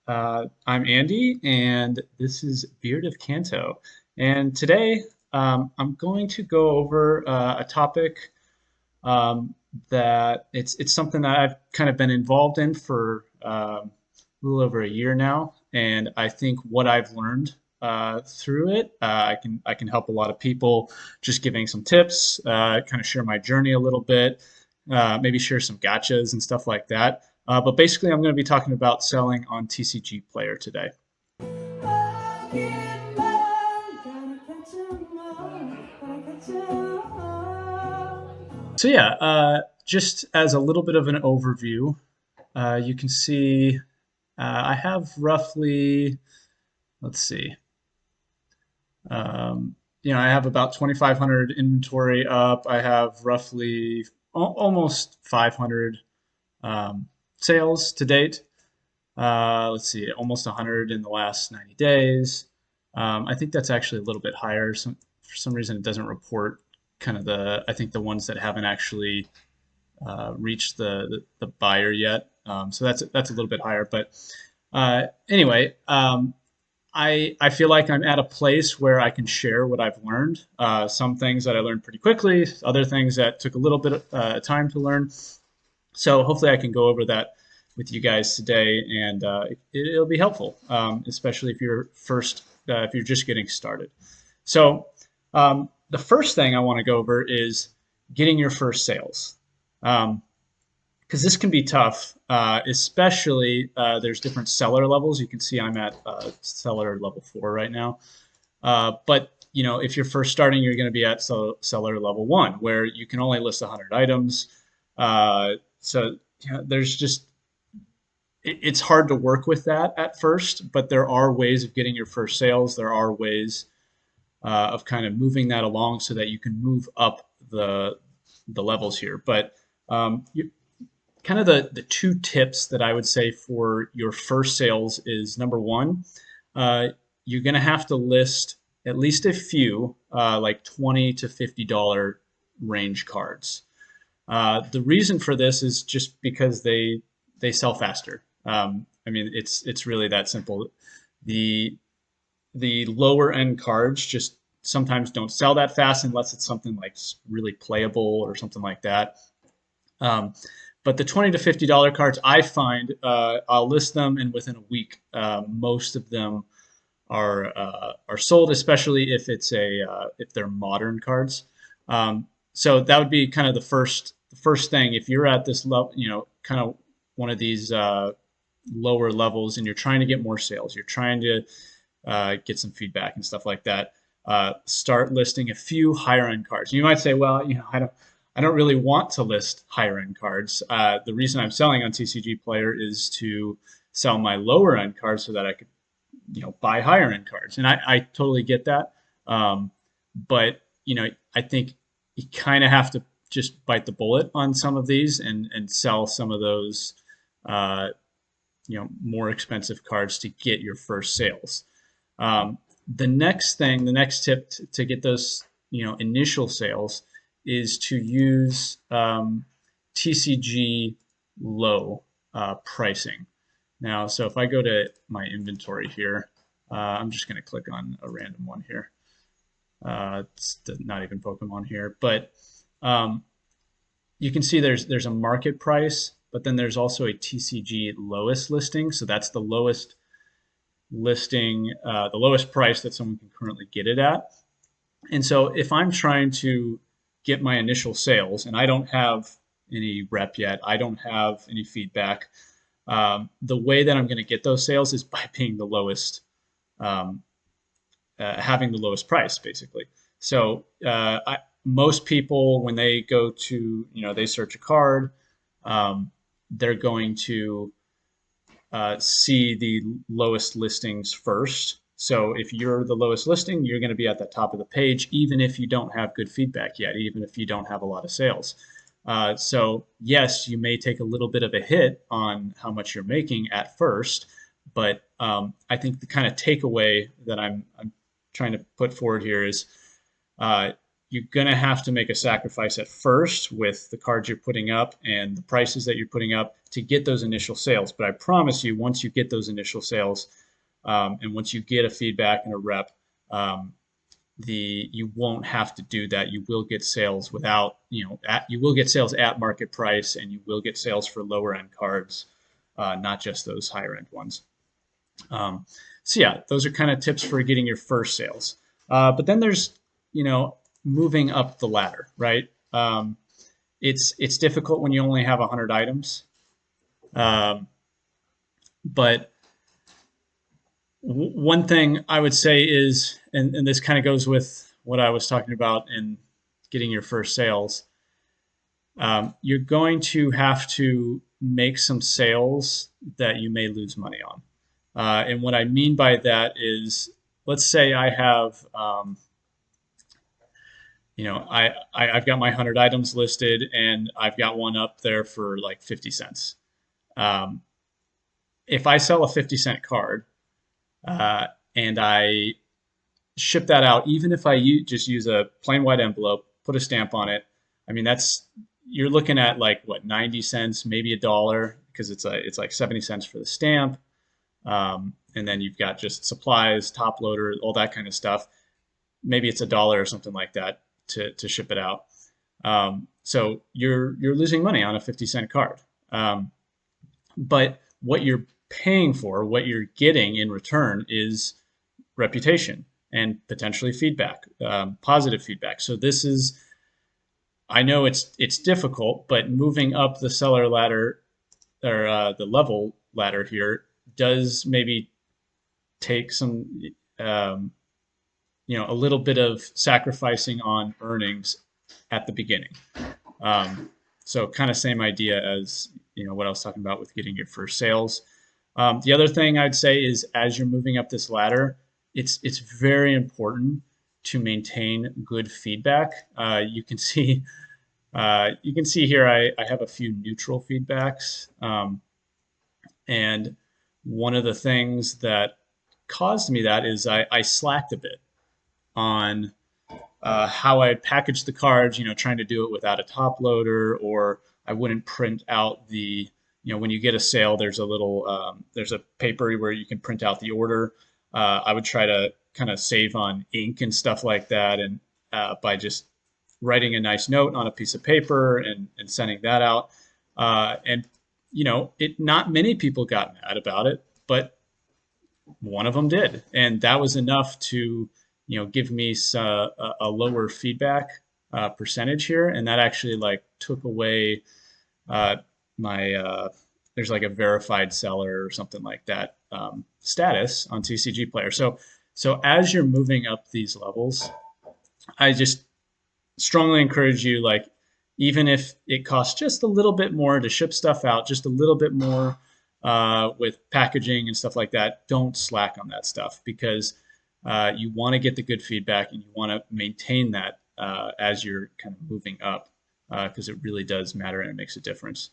I'm Andy, and this is Beard of Kanto. And today, I'm going to go over a topic that it's something that I've kind of been involved in for a little over a year now, and I think what I've learned through it, I can help a lot of people. Just giving some tips, kind of share my journey a little bit, maybe share some gotchas and stuff like that. But basically, I'm going to be talking about selling on TCGPlayer today. So yeah, just as a little bit of an overview, you can see I have roughly, let's see, I have about 2,500 inventory up. I have roughly almost 500 sales to date. Let's see, almost 100 in the last 90 days. I think that's actually a little bit higher. For some reason, it doesn't report kind of I think the ones that haven't actually reached the buyer yet. So that's a little bit higher. But anyway, I feel like I'm at a place where I can share what I've learned. Some things that I learned pretty quickly, other things that took a little bit of time to learn. So hopefully I can go over that with you guys today, and it'll be helpful, especially if you're just getting started. So the first thing I want to go over is getting your first sales, because this can be tough, especially there's different seller levels. You can see I'm at seller level 4 right now, but if you're first starting, you're going to be at seller level 1, where you can only list 100 items. So there's just it's hard to work with that at first, but there are ways of getting your first sales. There are ways of kind of moving that along so that you can move up the levels here. But kind of the two tips that I would say for your first sales is, number one, you're going to have to list at least a few like $20 to $50 range cards. The reason for this is just because they sell faster. I mean, it's really that simple. The the lower end cards just sometimes don't sell that fast unless it's something like really playable or something like that. Um, but the $20 to $50 cards, I find I'll list them, and within a week, most of them are sold, especially if they're modern cards. So that would be kind of the first thing. If you're at this level, kind of one of these lower levels, and you're trying to get more sales, you're trying to get some feedback and stuff like that. Start listing a few higher end cards. You might say, well, I don't really want to list higher end cards. The reason I'm selling on TCGPlayer is to sell my lower end cards so that I could, buy higher end cards. And I totally get that. But I think you kind of have to just bite the bullet on some of these and sell some of those, more expensive cards to get your first sales. The next tip to get those, initial sales is to use TCGLow pricing. Now, so if I go to my inventory here, I'm just going to click on a random one here. It's not even Pokemon here, but you can see there's a market price, but then there's also a TCG lowest listing. So that's the lowest listing, the lowest price that someone can currently get it at. And so if I'm trying to get my initial sales and I don't have any rep yet, I don't have any feedback, the way that I'm going to get those sales is by being the lowest, having the lowest price, basically. So most people, when they go to, they search a card, they're going to see the lowest listings first. So if you're the lowest listing, you're going to be at the top of the page, even if you don't have good feedback yet, even if you don't have a lot of sales. So yes, you may take a little bit of a hit on how much you're making at first, but I think the kind of takeaway that I'm trying to put forward here is you're going to have to make a sacrifice at first with the cards you're putting up and the prices that you're putting up to get those initial sales. But I promise you, once you get those initial sales, and once you get a feedback and a rep, you won't have to do that. You will get sales without, you will get sales at market price, and you will get sales for lower end cards, not just those higher end ones. So yeah, those are kind of tips for getting your first sales. But then there's, moving up the ladder, right? It's difficult when you only have 100 items. But one thing I would say is, and this kind of goes with what I was talking about in getting your first sales, you're going to have to make some sales that you may lose money on. And what I mean by that is, let's say I have, I've got my 100 items listed and I've got one up there for like 50 cents. If I sell a 50-cent card, and I ship that out, even if I just use a plain white envelope, put a stamp on it, I mean, you're looking at like what, 90 cents, maybe $1, because it's like 70 cents for the stamp. And then you've got just supplies, top loader, all that kind of stuff. Maybe it's $1 or something like that to ship it out. So you're losing money on a 50-cent card. But what you're paying for, what you're getting in return, is reputation and potentially feedback, positive feedback. So this is, I know it's difficult, but moving up the seller ladder, or the level ladder here, does maybe take some, a little bit of sacrificing on earnings at the beginning. So kind of same idea as, what I was talking about with getting your first sales. The other thing I'd say is, as you're moving up this ladder, it's very important to maintain good feedback. You can see here I have a few neutral feedbacks, and one of the things that caused me that is I slacked a bit on how I packaged the cards. Trying to do it without a top loader, or I wouldn't print out the, when you get a sale, there's a paper where you can print out the order. I would try to kind of save on ink and stuff like that, and by just writing a nice note on a piece of paper and sending that out. And not many people got mad about it, but one of them did, and that was enough to give me a lower feedback percentage here, and that actually took away my there's like a verified seller or something like that status on TCGPlayer. So as you're moving up these levels, I just strongly encourage you, even if it costs just a little bit more to ship stuff out, just a little bit more with packaging and stuff like that, don't slack on that stuff, because you want to get the good feedback and you want to maintain that as you're kind of moving up, because it really does matter and it makes a difference.